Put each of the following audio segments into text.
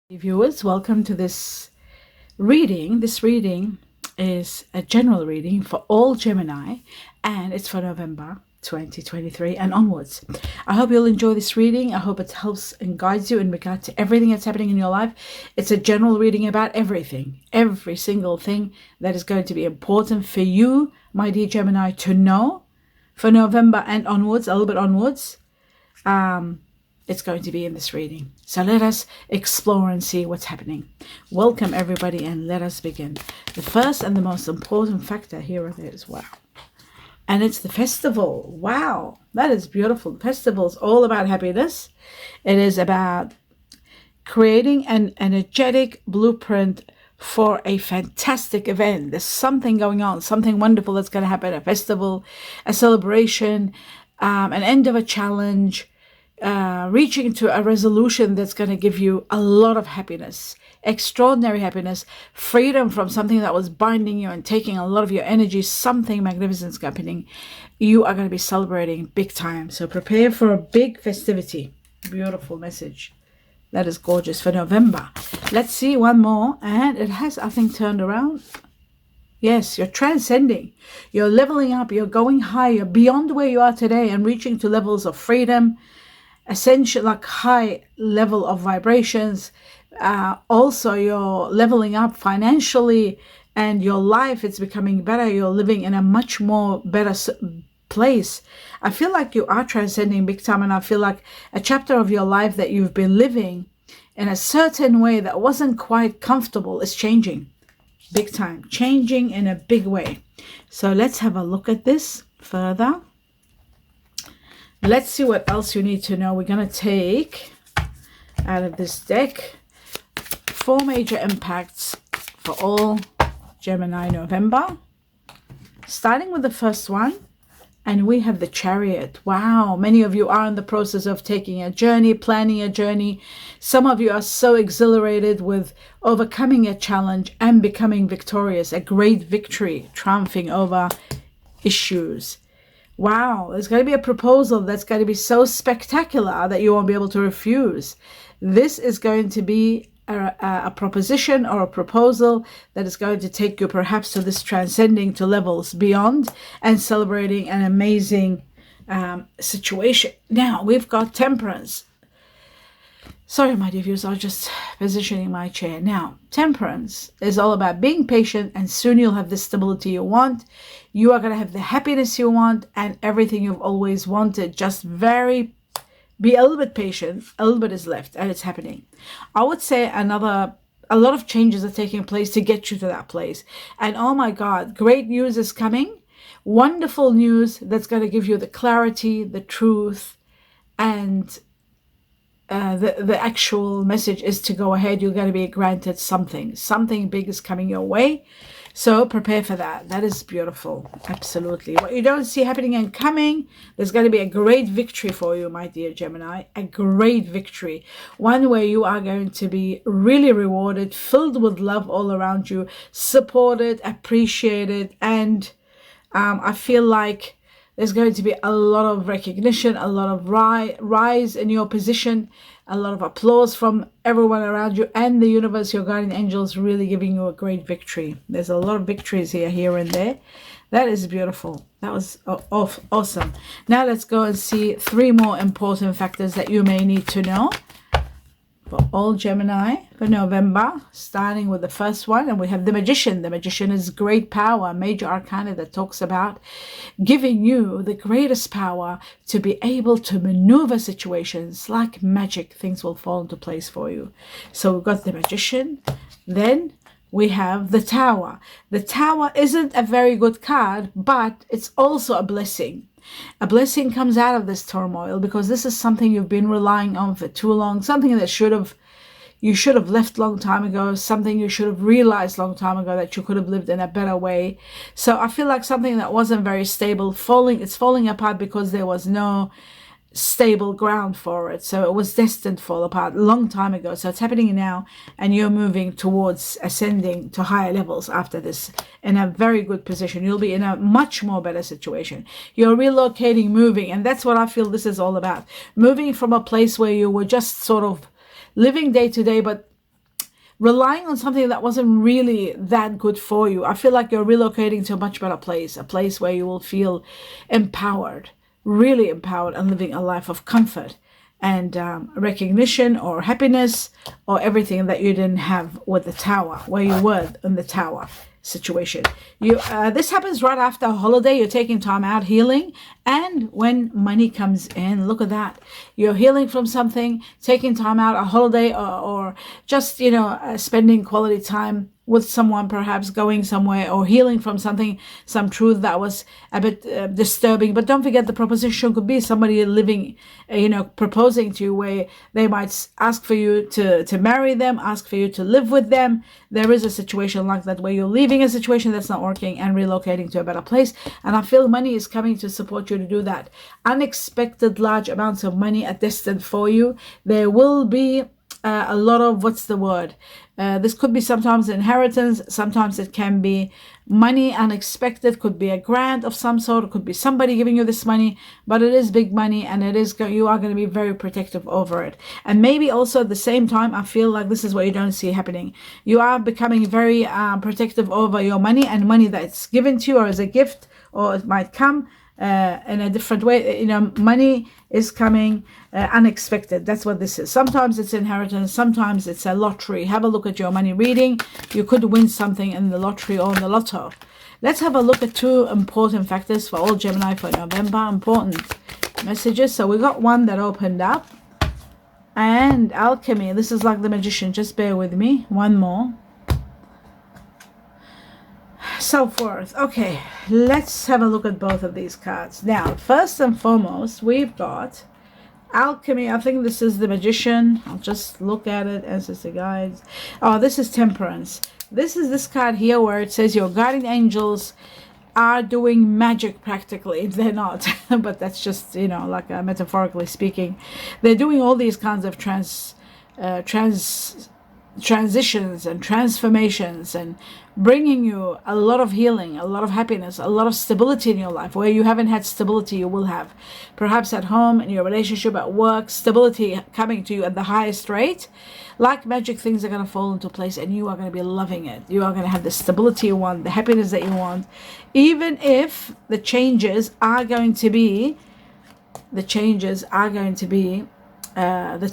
Viewers, welcome to this reading. This reading is a general reading for all Gemini, and it's for November 2023 and onwards. I hope you'll enjoy this reading. I hope it helps and guides you in regard to everything that's happening in your life. It's a general reading about everything, every single thing that is going to be important for you, my dear Gemini, to know for November and onwards, a little bit onwards. It's going to be in this reading. So let us explore and see what's happening. Welcome everybody, and let us begin. The first and the most important factor here it is. Wow. And it's the festival. Wow. That is beautiful. The festival is all about happiness. It is about creating an energetic blueprint for a fantastic event. There's something going on, something wonderful that's going to happen. A festival, a celebration, an end of a challenge, reaching to a resolution that's going to give you a lot of happiness, extraordinary happiness, freedom from something that was binding you and taking a lot of your energy. Something magnificent is happening. You are going to be celebrating big time. So prepare for a big festivity. Beautiful message. That is gorgeous for November. Let's see one more. And it has, I think, turned around. Yes, you're transcending. You're leveling up. You're going higher beyond where you are today and reaching to levels of freedom, essential, like high level of vibrations. Also, you're leveling up financially, and your life is becoming better. You're living in a much more better place. I feel like you are transcending big time, and I feel like a chapter of your life that you've been living in a certain way that wasn't quite comfortable is changing big time, changing in a big way. So let's have a look at this further. Let's see what else you need to know. We're going to take out of this deck 4 major impacts for all Gemini November. Starting with the first one, and we have the Chariot. Wow, many of you are in the process of taking a journey, planning a journey. Some of you are so exhilarated with overcoming a challenge and becoming victorious, a great victory, triumphing over issues. Wow, there's going to be a proposal that's going to be so spectacular that you won't be able to refuse. This is going to be a proposition or a proposal that is going to take you perhaps to this transcending to levels beyond and celebrating an amazing situation. Now, we've got Temperance. Sorry, my dear viewers, I was just positioning my chair. Now, Temperance is all about being patient, and soon you'll have the stability you want. You are going to have the happiness you want and everything you've always wanted. Just be a little bit patient. A little bit is left, and it's happening. I would say a lot of changes are taking place to get you to that place. And oh my God, great news is coming. Wonderful news that's going to give you the clarity, the truth, and the actual message is to go ahead. You're going to be granted something. Something big is coming your way. So prepare for that. That is beautiful. Absolutely. What you don't see happening and coming, there's going to be a great victory for you, my dear Gemini. A great victory. One where you are going to be really rewarded, filled with love all around you, supported, appreciated, and I feel like there's going to be a lot of recognition, a lot of rise in your position, a lot of applause from everyone around you, and the universe, your guardian angels, really giving you a great victory. There's a lot of victories here and there. That is beautiful. That was awesome. Now let's go and see 3 more important factors that you may need to know for all Gemini for November, starting with the first one. And we have the Magician. The Magician is great power, major arcana that talks about giving you the greatest power to be able to maneuver situations like magic. Things will fall into place for you. So we've got the Magician. Then we have the Tower. The Tower isn't a very good card, but it's also a blessing. A blessing comes out of this turmoil because this is something you've been relying on for too long, something that you should have left long time ago, something you should have realized long time ago that you could have lived in a better way. So I feel like something that wasn't very stable, it's falling apart because there was no stable ground for it. So it was destined to fall apart a long time ago. So it's happening now, and you're moving towards ascending to higher levels after this in a very good position. You'll be in a much more better situation. You're relocating, moving, and that's what I feel this is all about. Moving from a place where you were just sort of living day to day, but relying on something that wasn't really that good for you. I feel like you're relocating to a much better place, a place where you will feel empowered, really empowered, and living a life of comfort and recognition or happiness, or everything that you didn't have with the tower, where you were in the tower situation. This happens right after a holiday. You're taking time out, healing, and when money comes in, look at that, you're healing from something, taking time out, a holiday, or just spending quality time with someone, perhaps going somewhere, or healing from something, some truth that was a bit disturbing. But don't forget, the proposition could be somebody living, proposing to you, where they might ask for you to marry them, ask for you to live with them. There is a situation like that where you're leaving a situation that's not working and relocating to a better place. And I feel money is coming to support you to do that. Unexpected large amounts of money are destined for you. There will be a lot of, this could be sometimes inheritance, sometimes it can be money unexpected, could be a grant of some sort, it could be somebody giving you this money, but it is big money, and you are going to be very protective over it. And maybe also at the same time, I feel like this is what you don't see happening. You are becoming very protective over your money, and money that's given to you or as a gift, or it might come in a different way. Money is coming unexpected. That's what this is. Sometimes it's inheritance, sometimes it's a lottery. Have a look at your money reading. You could win something in the lottery or in the lotto. Let's have a look at 2 important factors for all Gemini for November. Important messages. So we got one that opened up, and alchemy. This is like the magician. Just bear with me. One more. Self-worth. Okay, let's have a look at both of these cards. Now, first and foremost, we've got alchemy. I think this is the magician. I'll just look at it. Ancestor guides. Oh, this is temperance. This is this card here where it says your guardian angels are doing magic practically. They're not, but that's just, like metaphorically speaking. They're doing all these kinds of transitions and transformations, and bringing you a lot of healing, a lot of happiness, a lot of stability in your life. Where you haven't had stability, you will have. Perhaps at home, in your relationship, at work, stability coming to you at the highest rate. Like magic, things are going to fall into place, and you are going to be loving it. You are going to have the stability you want, the happiness that you want, even if the changes are going to be the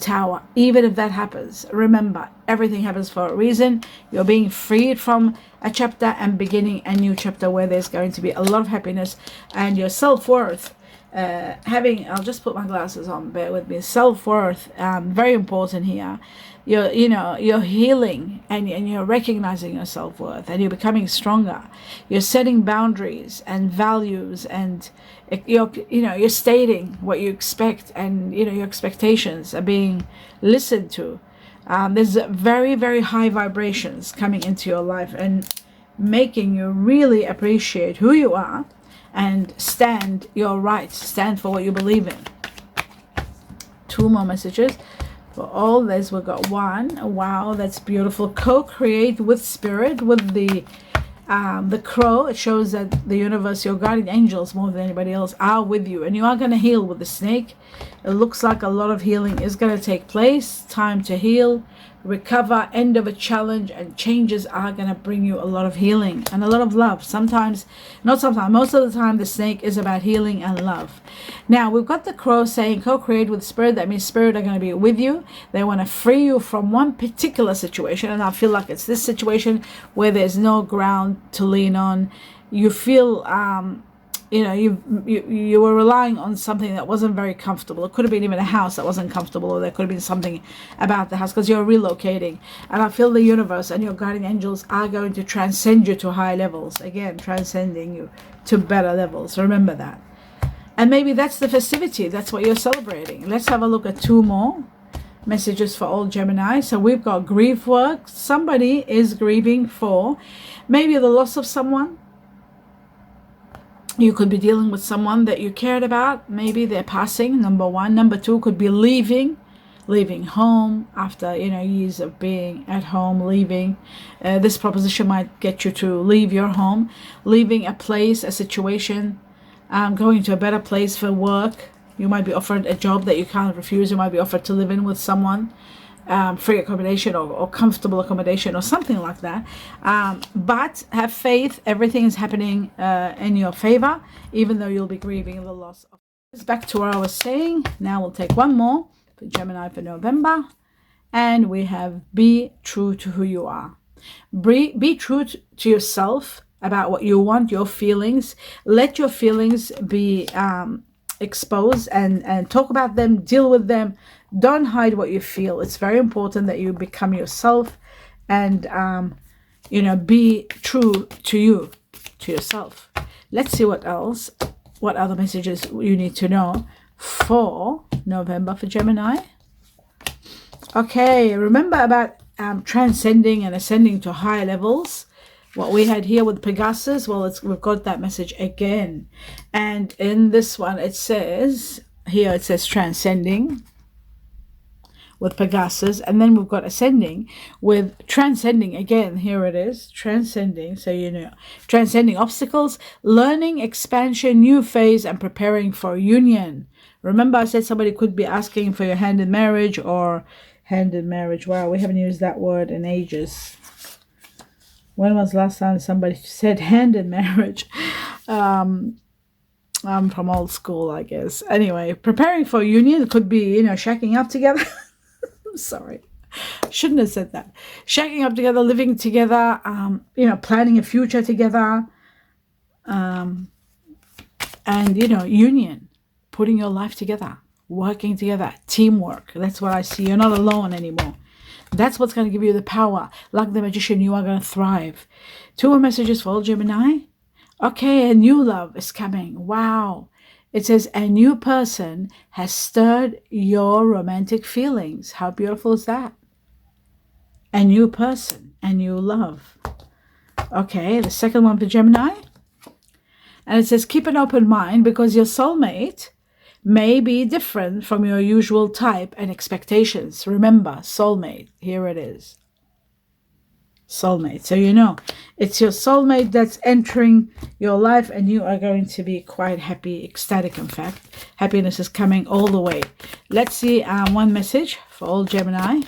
tower. Even if that happens, remember, everything happens for a reason. You're being freed from a chapter and beginning a new chapter where there's going to be a lot of happiness. And your self-worth, I'll just put my glasses on, bear with me. Self-worth, very important here. You're healing, and you're recognizing your self-worth, and you're becoming stronger. You're setting boundaries and values, and you're stating what you expect, and your expectations are being listened to. There's very, very high vibrations coming into your life and making you really appreciate who you are and stand your rights, stand for what you believe in. 2 more messages. For all this, we've got 1. Wow, that's beautiful. Co-create with spirit, with the crow. It shows that the universe, your guardian angels, more than anybody else, are with you, and you are going to heal with the snake. It looks like a lot of healing is going to take place. Time to heal, recover, end of a challenge, and changes are going to bring you a lot of healing and a lot of love. Most of the time, the snake is about healing and love. Now, we've got the crow saying co-create with spirit. That means spirit are going to be with you. They want to free you from one particular situation, and I feel like it's this situation where there's no ground to lean on. You feel you were relying on something that wasn't very comfortable. It could have been even a house that wasn't comfortable, or there could have been something about the house, because you're relocating. And I feel the universe and your guardian angels are going to transcend you to high levels. Again, transcending you to better levels. Remember that. And maybe that's the festivity. That's what you're celebrating. Let's have a look at 2 more messages for all Gemini. So we've got grief work. Somebody is grieving for maybe the loss of someone. You could be dealing with someone that you cared about. Maybe they're passing, number 1. Number 2 could be leaving home after years of being at home. Leaving this proposition might get you to leave your home, leaving a place, a situation, going to a better place for work. You might be offered a job that you can't refuse. You might be offered to live in with someone. free accommodation or comfortable accommodation or something like that. But have faith, everything is happening in your favor, even though you'll be grieving the loss of. Back to what I was saying. Now we'll take one more for Gemini for November, and we have be true to who you are. Be true to yourself about what you want, your feelings. Let your feelings be exposed and talk about them, deal with them. Don't hide what you feel. It's very important that you become yourself and be true to you, to yourself. Let's see what else, what other messages you need to know for November for Gemini. Okay, remember about transcending and ascending to higher levels. What we had here with Pegasus, well, we've got that message again. And in this one, it says transcending with Pegasus. And then we've got ascending with transcending again. Here it is, transcending. So, transcending obstacles, learning, expansion, new phase, and preparing for union. Remember, I said somebody could be asking for your hand in marriage or hand in marriage. Wow, we haven't used that word in ages. When was last time somebody said hand in marriage? I'm from old school, I guess. Anyway, preparing for union could be, shacking up together. I'm sorry. Shouldn't have said that. Shacking up together, living together, planning a future together. And, union, putting your life together, working together, teamwork. That's what I see. You're not alone anymore. That's what's going to give you the power. Like the magician, you are going to thrive. 2 more messages for all Gemini. Okay, a new love is coming. Wow. It says a new person has stirred your romantic feelings. How beautiful is that? A new person, a new love. Okay, the second one for Gemini. And it says keep an open mind because your soulmate may be different from your usual type and expectations. Remember, soulmate, here it is. Soulmate. So it's your soulmate that's entering your life and you are going to be quite happy, ecstatic in fact. Happiness is coming all the way. Let's see one message for all Gemini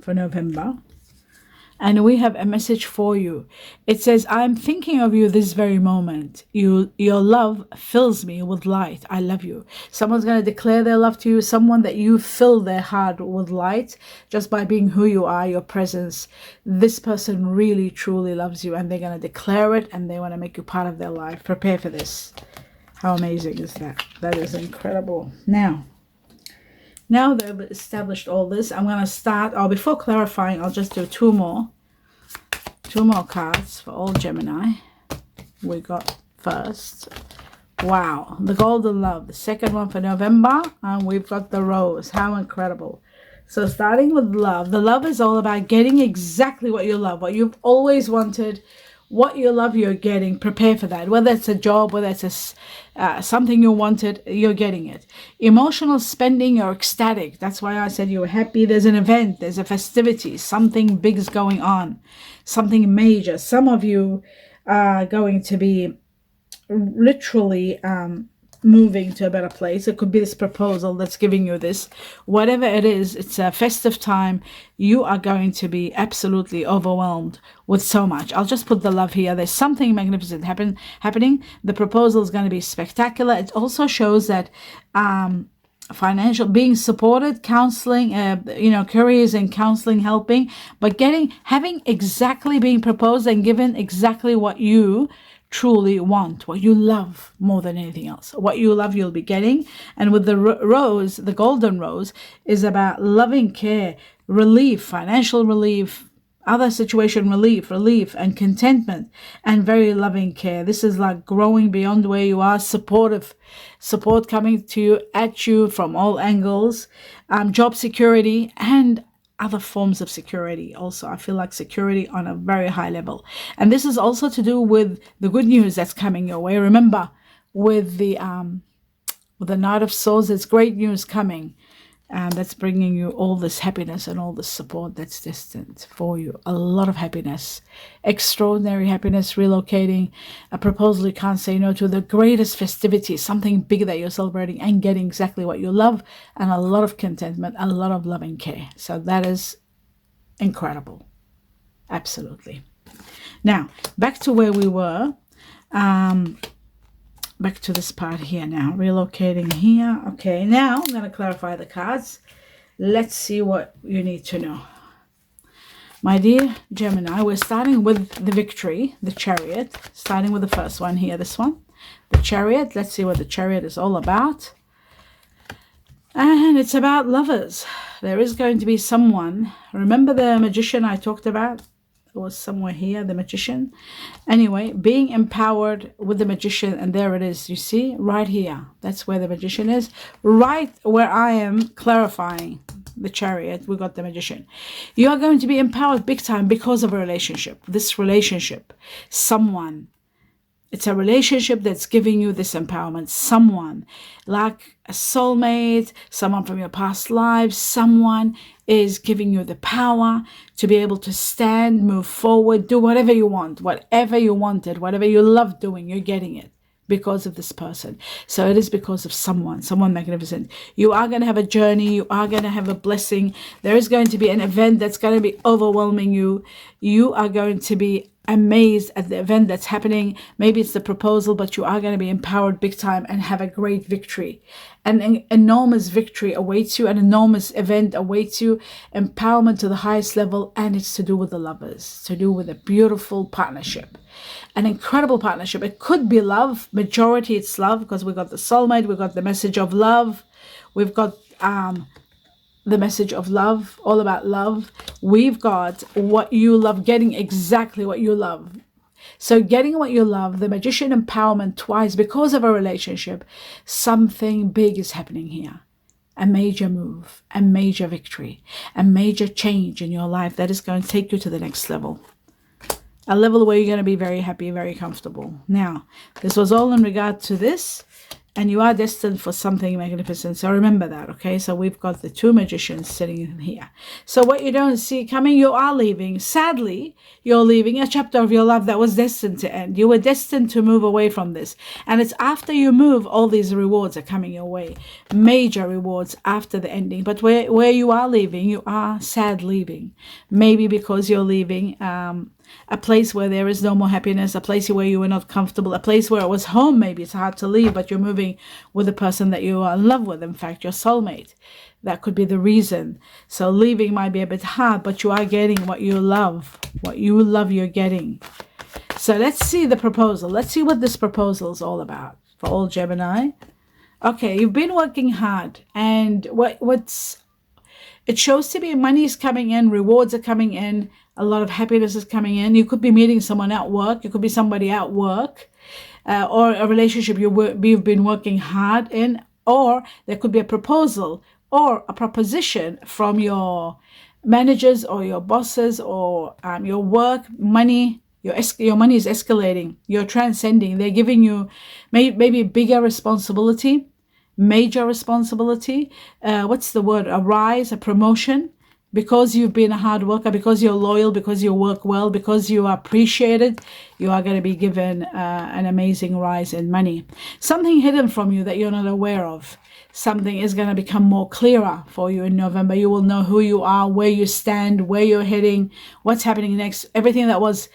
for November. And we have a message for you. It says, I'm thinking of you this very moment. Your love fills me with light. I love you. Someone's going to declare their love to you. Someone that you fill their heart with light just by being who you are, your presence. This person really, truly loves you. And they're going to declare it and they want to make you part of their life. Prepare for this. How amazing is that? That is incredible. Now they've established all this, I'm going to start, before clarifying, I'll just do two more cards for all Gemini. We got first, wow, the golden love, the second one for November, and we've got the rose. How incredible. So starting with love, the love is all about getting exactly what you love, what you've always wanted, what you love, you're getting. Prepare for that. Whether it's a job, whether it's something you wanted, you're getting it. Emotional spending, you're ecstatic. That's why I said you were happy. There's an event, there's a festivity, something big is going on, something major. Some of you are going to be literally moving to a better place. It could be this proposal that's giving you this. Whatever it is, it's a festive time. You are going to be absolutely overwhelmed with so much. I'll just put the love here. There's something magnificent happening. The proposal is going to be spectacular. It also shows that financial, being supported, counseling, careers and counseling, helping, but having exactly being proposed and given exactly what you truly want, what you love more than anything else. What you love, you'll be getting. And with the rose, the golden rose, is about loving care, relief, financial relief, other situation relief, and contentment, and very loving care. This is like growing beyond where you are, support coming to you, at you from all angles, job security, and other forms of security. Also, I feel like security on a very high level. And this is also to do with the good news that's coming your way. Remember, with the Knight of Swords, there's great news coming. that's bringing you all this happiness and all this support that's destined for you. A lot of happiness, extraordinary happiness, relocating, a proposal you can't say no to, the greatest festivity, something big that you're celebrating and getting exactly what you love, and a lot of contentment, a lot of love and care. So that is incredible. Absolutely. Now, back to where we were. Back to this part here now, relocating here. Okay, now I'm going to clarify the cards. Let's see what you need to know. My dear Gemini, we're starting with the victory, the Chariot, starting with the first one here, this one, the Chariot. Let's see what the Chariot is all about. And it's about lovers. There is going to be someone. Remember the Magician I talked about? It was somewhere here, the Magician. Anyway, being empowered with the Magician, and there it is, you see, right here. That's where the Magician is. Right where I am clarifying the Chariot, we got the Magician. You are going to be empowered big time because of a relationship. This relationship, someone. It's a relationship that's giving you this empowerment. Someone, like a soulmate, someone from your past lives, someone is giving you the power to be able to stand, move forward, do whatever you want, whatever you wanted, whatever you love doing, you're getting it because of this person. So it is because of someone magnificent. You are going to have a journey. You are going to have a blessing. There is going to be an event that's going to be overwhelming you. You are going to be amazed at the event that's happening. Maybe it's the proposal, but you are going to be empowered big time and have a great victory. An enormous victory awaits you. An enormous event awaits you. Empowerment to the highest level, and it's to do with the lovers, to do with a beautiful partnership, an incredible partnership. It could be love. Majority it's love, because we got the soulmate, we got the message of love, we've got the message of love, all about love. We've got what you love, getting exactly what you love. So getting what you love, the Magician empowerment twice because of a relationship. Something big is happening here. A major move, a major victory, a major change in your life that is going to take you to the next level. A level where you're going to be very happy, very comfortable. Now, this was all in regard to this. And you are destined for something magnificent. So remember that, okay? So we've got the two Magicians sitting in here. So what you don't see coming, you are leaving. Sadly, you're leaving a chapter of your life that was destined to end. You were destined to move away from this. And it's after you move, all these rewards are coming your way. Major rewards after the ending. But where you are leaving, you are sad leaving. Maybe because you're leaving a place where there is no more happiness, a place where you were not comfortable, a place where it was home. Maybe it's hard to leave, but you're moving with the person that you are in love with, in fact, your soulmate. That could be the reason. So leaving might be a bit hard, but you are getting what you love. What you love, you're getting. So let's see the proposal. Let's see what this proposal is all about for all Gemini. Okay, you've been working hard, and it shows to be money is coming in, rewards are coming in, a lot of happiness is coming in. You could be meeting someone at work. You could be somebody at work, or a relationship you've been working hard in, or there could be a proposal or a proposition from your managers or your bosses or your work. Money, your money is escalating. You're transcending. They're giving you maybe bigger responsibility, major responsibility. What's the word? A rise, a promotion. Because you've been a hard worker, because you're loyal, because you work well, because you are appreciated, you are going to be given an amazing rise in money. Something hidden from you that you're not aware of. Something is going to become more clearer for you in November. You will know who you are, where you stand, where you're heading, what's happening next. Everything that was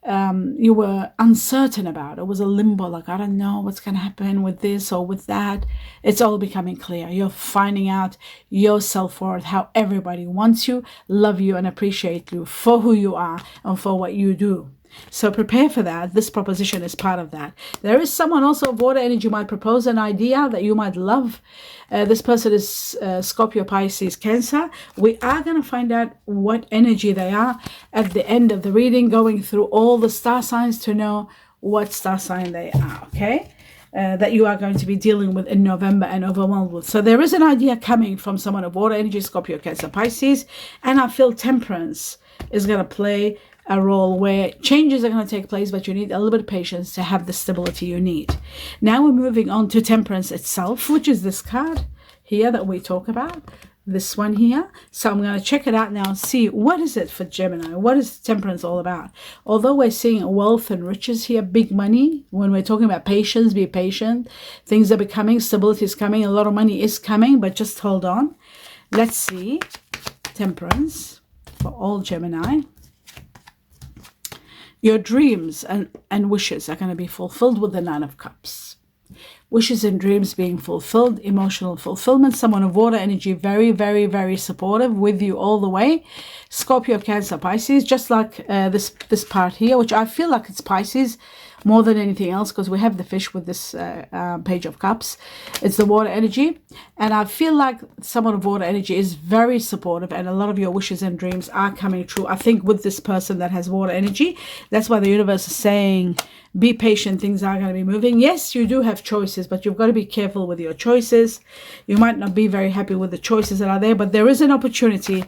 you were uncertain about. It was a limbo, like, I don't know what's going to happen with this or with that. It's all becoming clear. You're finding out your self-worth, how everybody wants you, love you, and appreciate you for who you are and for what you do. So prepare for that. This proposition is part of that. There is someone also of water energy might propose an idea that you might love. This person is Scorpio, Pisces, Cancer. We are going to find out what energy they are at the end of the reading, going through all the star signs to know what star sign they are, okay? That you are going to be dealing with in November and overwhelmed with. So there is an idea coming from someone of water energy, Scorpio, Cancer, Pisces, and I feel temperance is going to play a role where changes are going to take place, but you need a little bit of patience to have the stability you need. Now we're moving on to temperance itself, which is this card here that we talk about. this one here. So I'm going to check it out now and see what is it for Gemini. What is temperance all about? Although we're seeing wealth and riches here, big money, when we're talking about patience, be patient. Things are becoming, stability is coming, a lot of money is coming, but just hold on. Let's see temperance for all Gemini. Your dreams and wishes are going to be fulfilled with the Nine of Cups. Wishes and dreams being fulfilled, emotional fulfillment, someone of water energy, very, very, very supportive with you all the way. Scorpio, Cancer, Pisces, just like this part here, which I feel like it's Pisces more than anything else, because we have the fish with this Page of Cups. It's the water energy, and I feel like someone of water energy is very supportive, and a lot of your wishes and dreams are coming true. I think with this person that has water energy, that's why the universe is saying, be patient, things are going to be moving. Yes, you do have choices, but you've got to be careful with your choices. You might not be very happy with the choices that are there, but there is an opportunity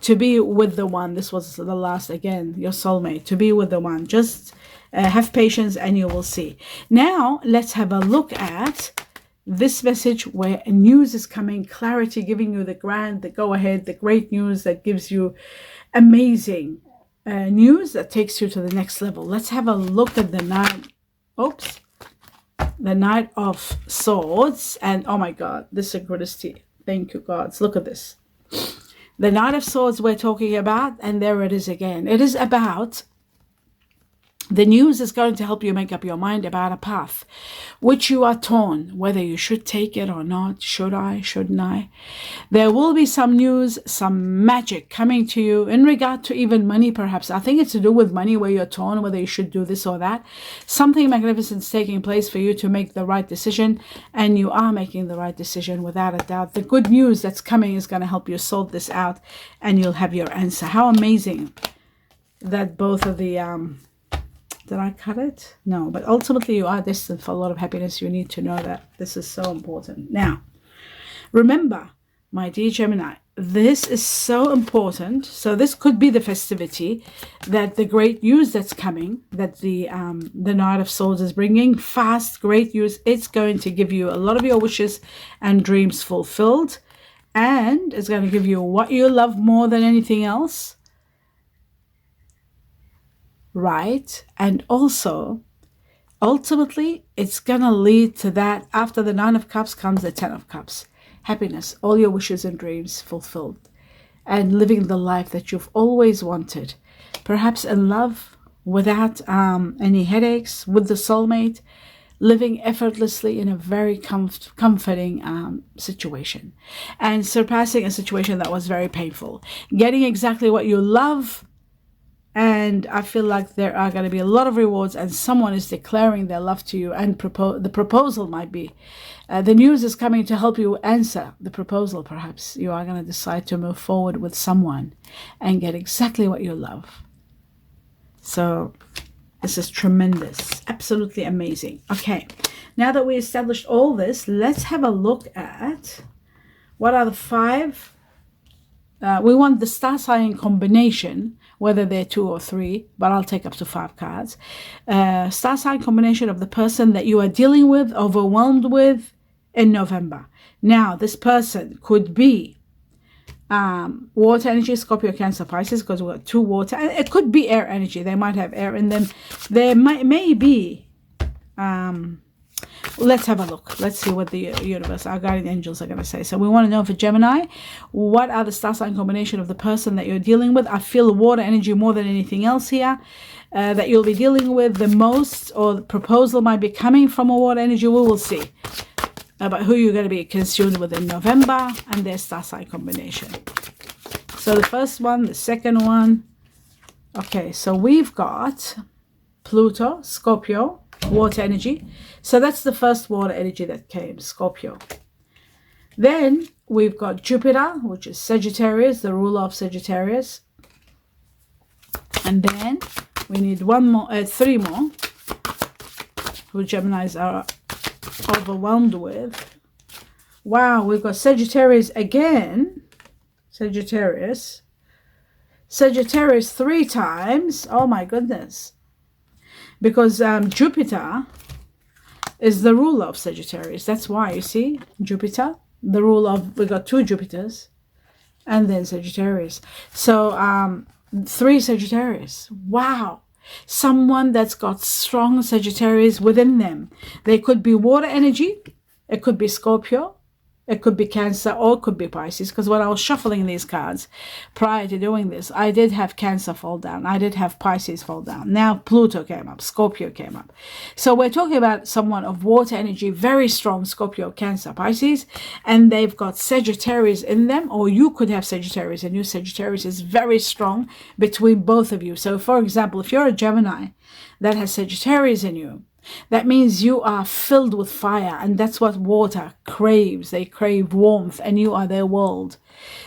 to be with the one. This was the last, again, your soulmate, to be with the one. Just have patience and you will see. Now, let's have a look at this message where news is coming, clarity, giving you the go-ahead, the great news that gives you amazing news that takes you to the next level. Let's have a look at the Knight of Swords. And oh my God, this synchronicity. Thank you, gods. Look at this. The Knight of Swords we're talking about, and there it is again. It is about the news is going to help you make up your mind about a path which you are torn, whether you should take it or not. Should I? Shouldn't I? There will be some news, some magic coming to you in regard to even money, perhaps. I think it's to do with money, where you're torn, whether you should do this or that. Something magnificent is taking place for you to make the right decision, and you are making the right decision without a doubt. The good news that's coming is going to help you sort this out, and you'll have your answer. How amazing that both of the did I cut it? No, but ultimately you are destined for a lot of happiness. You need to know that. This is so important. Now, remember, my dear Gemini, this is so important. So this could be the festivity, that the great news that's coming, that the Knight of Swords is bringing, fast, great news. It's going to give you a lot of your wishes and dreams fulfilled, and it's going to give you what you love more than anything else. Right? And also, ultimately, it's going to lead to that. After the Nine of Cups comes the Ten of Cups. Happiness, all your wishes and dreams fulfilled. And living the life that you've always wanted. Perhaps in love, without any headaches, with the soulmate. Living effortlessly in a very comforting situation. And surpassing a situation that was very painful. Getting exactly what you love. And I feel like there are going to be a lot of rewards, and someone is declaring their love to you, and the proposal might be. The news is coming to help you answer the proposal, perhaps. You are going to decide to move forward with someone and get exactly what you love. So this is tremendous. Absolutely amazing. Okay, now that we established all this, let's have a look at what are the 5. We want the star sign combination, whether they're 2 or 3, but I'll take up to 5 cards. Star sign combination of the person that you are dealing with, overwhelmed with in November. Now, this person could be water energy, Scorpio, Cancer, Pisces, because we've got 2 water. It could be air energy. They might have air in them. There may be... let's have a look. Let's see what the universe, our guardian angels are going to say. So we want to know for Gemini, what are the star sign combination of the person that you're dealing with? I feel water energy more than anything else here that you'll be dealing with the most, or the proposal might be coming from a water energy. We will see about who you're going to be consumed with in November and their star sign combination. So the first one, the second one. Okay, so we've got Pluto, Scorpio, water energy. So that's the first water energy that came, Scorpio. Then we've got Jupiter, which is Sagittarius, the ruler of Sagittarius. And then we need 3 more, who Geminis are overwhelmed with. Wow, we've got Sagittarius again. Sagittarius 3 times. Oh my goodness. Because Jupiter is the ruler of Sagittarius. That's why, you see, Jupiter, the ruler of, we got 2 Jupiters. and then Sagittarius. So 3 Sagittarius. Wow. Someone that's got strong Sagittarius within them. They could be water energy. It could be Scorpio. It could be Cancer, or it could be Pisces, because when I was shuffling these cards prior to doing this, I did have Cancer fall down. I did have Pisces fall down. Now Pluto came up, Scorpio came up. So we're talking about someone of water energy, very strong, Scorpio, Cancer, Pisces, and they've got Sagittarius in them, or you could have Sagittarius, and your Sagittarius is very strong between both of you. So for example, if you're a Gemini that has Sagittarius in you, that means you are filled with fire, and that's what water craves. They crave warmth, and you are their world.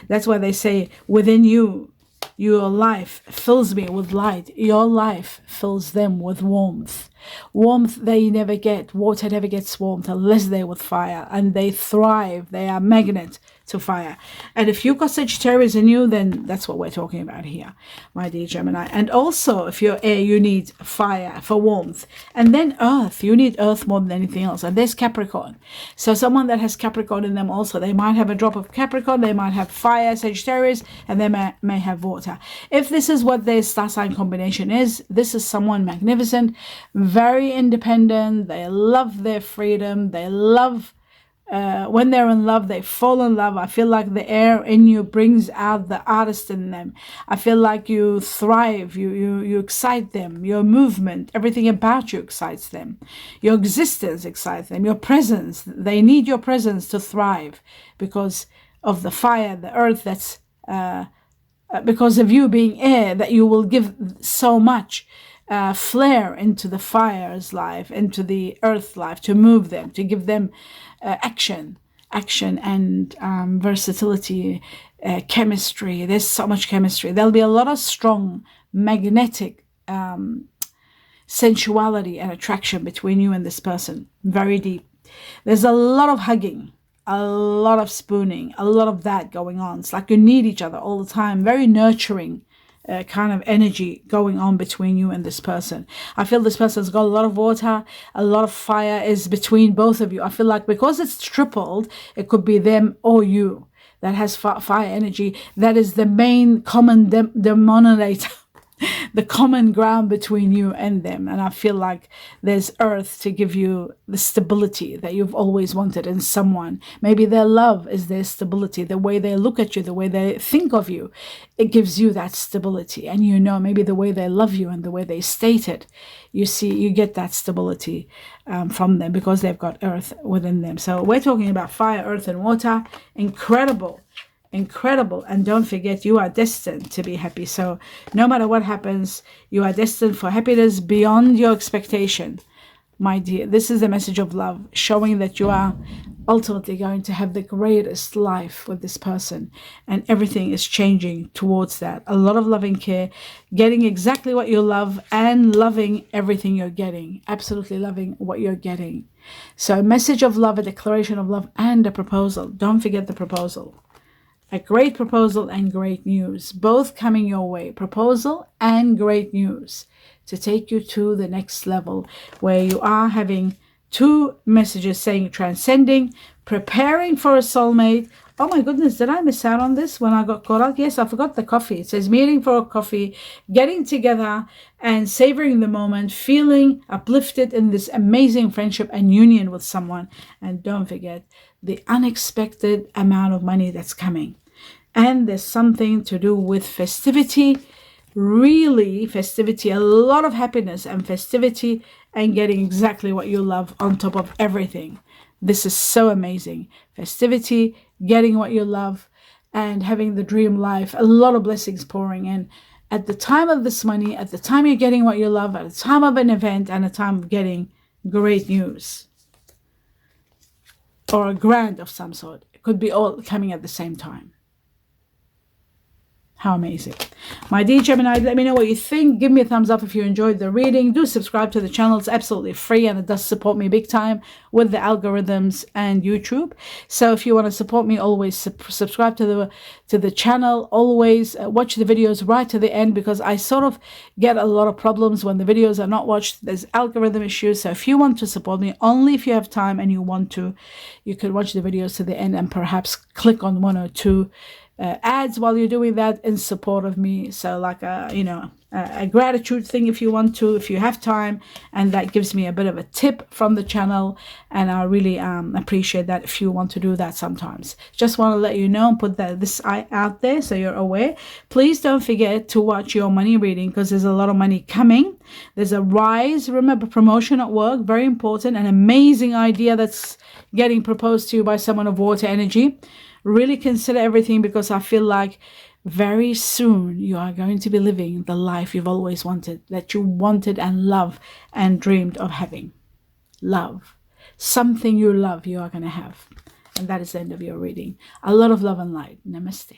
That's why they say within you, your life fills me with light. Your life fills them with warmth. Warmth they never get. Water never gets warmth unless they're with fire, and they thrive. They are magnet to fire. And if you've got Sagittarius in you, then that's what we're talking about here, my dear Gemini. And also, if you're air, you need fire for warmth. And then earth, you need earth more than anything else. And there's Capricorn. So someone that has Capricorn in them also, they might have a drop of Capricorn, they might have fire, Sagittarius, and they may have water. If this is what their star sign combination is, this is someone magnificent, very independent. They love their freedom. They love when they're in love, they fall in love. I feel like the air in you brings out the artist in them. I feel like you thrive, you excite them. Your movement, everything about you excites them. Your existence excites them. Your presence, they need your presence to thrive because of the fire, the earth that's because of you being air, that you will give so much flair into the fire's life, into the earth life, to move them, to give them action and versatility, chemistry. There's so much chemistry. There'll be a lot of strong magnetic sensuality and attraction between you and this person, very deep. There's a lot of hugging, a lot of spooning, a lot of that going on. It's like you need each other all the time, very nurturing kind of energy going on between you and this person. I feel this person's got a lot of water, a lot of fire is between both of you. I feel like because it's tripled, it could be them or you that has fire energy. That is the main common denominator, the common ground between you and them. And I feel like there's earth to give you the stability that you've always wanted in someone. Maybe their love is their stability, the way they look at you, the way they think of you. It gives you that stability. And you know, maybe the way they love you and the way they state it, you see, you get that stability from them because they've got earth within them. So we're talking about fire, earth, and water. Incredible. And don't forget, you are destined to be happy. So no matter what happens, you are destined for happiness beyond your expectation, my dear. This is the message of love, showing that you are ultimately going to have the greatest life with this person, and everything is changing towards that. A lot of loving care, getting exactly what you love, and loving everything you're getting, absolutely loving what you're getting. So a message of love, a declaration of love, and a proposal. Don't forget the proposal. A great proposal and great news, both coming your way. Proposal and great news to take you to the next level, where you are having 2 messages saying transcending, preparing for a soulmate. Oh my goodness, did I miss out on this when I got caught up? Yes, I forgot the coffee. It says meeting for a coffee, getting together and savoring the moment, feeling uplifted in this amazing friendship and union with someone. And don't forget the unexpected amount of money that's coming. And there's something to do with festivity, really festivity, a lot of happiness and festivity, and getting exactly what you love on top of everything. This is so amazing. Festivity, getting what you love, and having the dream life, a lot of blessings pouring in. At the time of this money, at the time you're getting what you love, at the time of an event, and a time of getting great news. Or a grant of some sort. It could be all coming at the same time. How amazing. My dear Gemini, let me know what you think. Give me a thumbs up if you enjoyed the reading. Do subscribe to the channel. It's absolutely free, and it does support me big time with the algorithms and YouTube. So if you want to support me, always subscribe to the channel. Always watch the videos right to the end, because I sort of get a lot of problems when the videos are not watched. There's algorithm issues. So if you want to support me, only if you have time and you want to, you can watch the videos to the end and perhaps click on 1 or 2 ads while you're doing that in support of me. So like a gratitude thing if you want to, if you have time, and that gives me a bit of a tip from the channel, and I really appreciate that if you want to do that sometimes. Just want to let you know and put this out there so you're aware. Please don't forget to watch your money reading, because there's a lot of money coming. There's a rise, remember, promotion at work, very important, an amazing idea that's getting proposed to you by someone of water energy. Really consider everything, because I feel like very soon you are going to be living the life you've always wanted, that you wanted and love and dreamed of having. Love. Something you love, you are going to have. And that is the end of your reading. A lot of love and light. Namaste.